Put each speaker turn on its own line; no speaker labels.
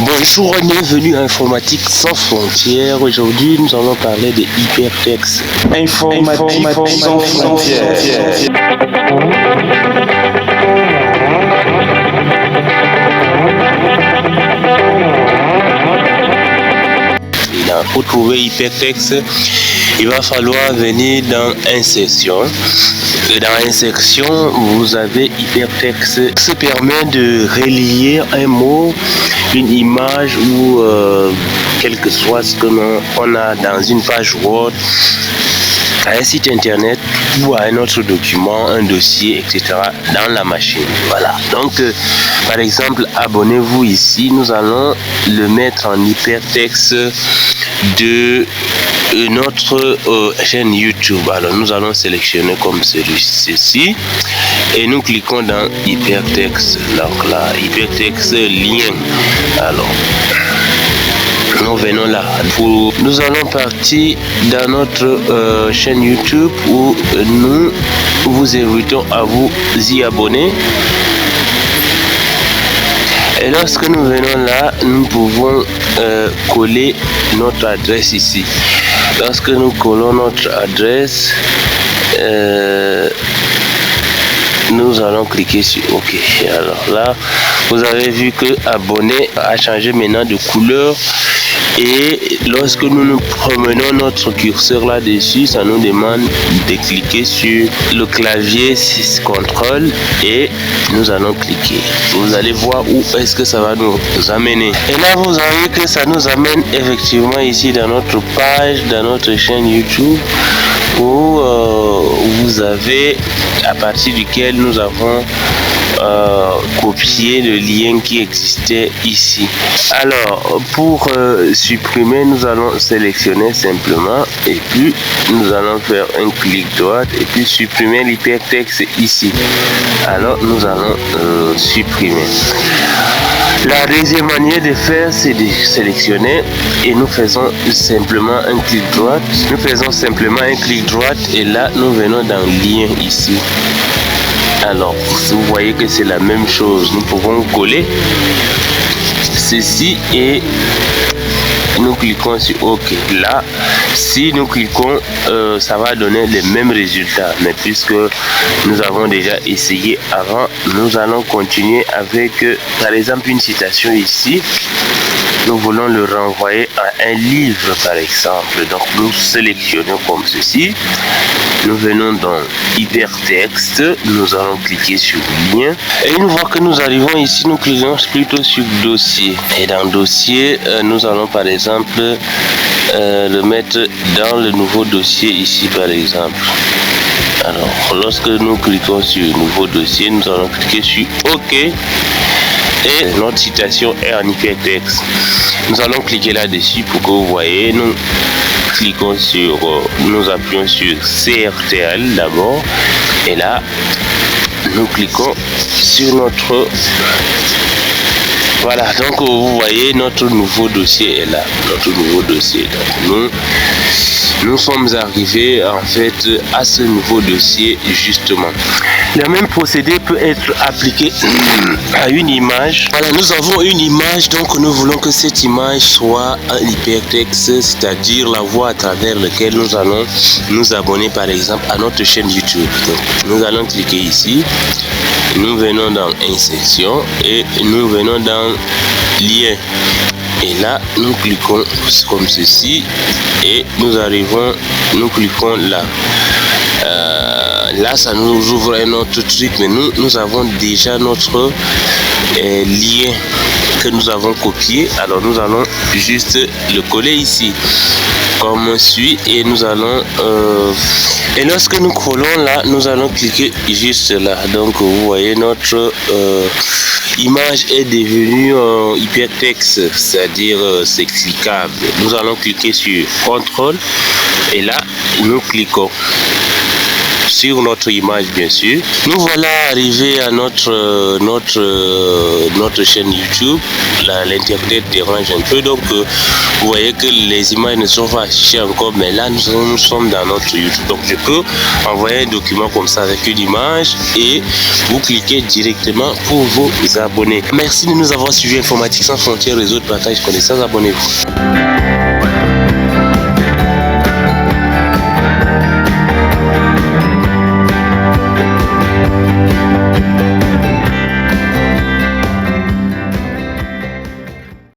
Bonjour et bienvenue à Informatique sans frontières. Aujourd'hui, nous allons parler de hypertexte.
Informatique sans frontières.
Pour trouver hypertexte, il va falloir venir dans insertion. Dans insertion, vous avez hypertexte. Ça permet de relier un mot, une image ou quel que soit ce que on a dans une page Word, à un site internet ou à un autre document, un dossier, etc. dans la machine. Voilà. Donc, par exemple, abonnez-vous ici. Nous allons le mettre en hypertexte de notre chaîne YouTube. Alors, nous allons sélectionner comme ceci et nous cliquons dans hypertexte. Donc là, hypertexte lien. Alors, nous venons là. Nous allons partir dans notre chaîne YouTube où nous vous invitons à vous y abonner. Et lorsque nous venons là, nous pouvons coller notre adresse ici. Lorsque nous collons notre adresse, nous allons cliquer sur OK. Alors là, vous avez vu que abonner a changé maintenant de couleur. Et lorsque nous nous promenons notre curseur là-dessus, ça nous demande de cliquer sur le clavier 6 CTRL et nous allons cliquer. Vous allez voir où est-ce que ça va nous amener. Et là, vous avez que ça nous amène effectivement ici dans notre page, dans notre chaîne YouTube, où vous avez à partir duquel nous avons copier le lien qui existait ici. Alors, pour supprimer, nous allons sélectionner simplement et puis nous allons faire un clic droit et puis supprimer l'hypertexte ici. Alors, nous allons supprimer. La deuxième manière de faire, c'est de sélectionner et nous faisons simplement un clic droit. Nous faisons simplement un clic droit et là, nous venons dans lien ici. Alors, vous voyez que c'est la même chose. Nous pouvons coller ceci et nous cliquons sur OK. Là, si nous cliquons, ça va donner les mêmes résultats. Mais puisque nous avons déjà essayé avant, nous allons continuer avec, par exemple, une citation ici. Nous voulons le renvoyer à un livre, par exemple. Donc, nous sélectionnons comme ceci. Nous venons dans hypertexte. Nous allons cliquer sur lien. Et une fois que nous arrivons ici, nous cliquons plutôt sur dossier. Et dans dossier, nous allons par exemple le mettre dans le nouveau dossier ici, par exemple. Alors, lorsque nous cliquons sur nouveau dossier, nous allons cliquer sur OK. Et notre citation est en hypertexte. Nous allons cliquer là-dessus pour que vous voyez. Nous cliquons sur, nous appuyons sur CTRL d'abord. Et là, nous cliquons sur notre... Voilà, donc vous voyez, notre nouveau dossier est là. Notre nouveau dossier. Donc, nous sommes arrivés en fait à ce nouveau dossier justement. Le même procédé peut être appliqué à une image. Voilà, nous avons une image, donc nous voulons que cette image soit un hypertexte, c'est-à-dire la voie à travers laquelle nous allons nous abonner par exemple à notre chaîne YouTube. Donc, nous allons cliquer ici, nous venons dans insertion et nous venons dans lien. Et là, nous cliquons comme ceci et nous arrivons, nous cliquons là. Là, ça nous ouvre un autre truc, mais nous avons déjà notre lien que nous avons copié. Alors, nous allons juste le coller ici, comme suit, et nous allons... et lorsque nous collons là, nous allons cliquer juste là. Donc, vous voyez, notre... image est devenue hypertexte, c'est-à-dire c'est cliquable. Nous allons cliquer sur CTRL et là nous cliquons sur notre image bien sûr. Nous voilà arrivés à notre chaîne YouTube. L'interprète dérange un peu, donc vous voyez que les images ne sont pas affichées encore, mais là nous sommes dans notre YouTube. Donc je peux envoyer un document comme ça avec une image et vous cliquez directement pour vous abonner. Merci de nous avoir suivis. Informatique sans frontières, réseau de partage connaissance. Abonnez-vous.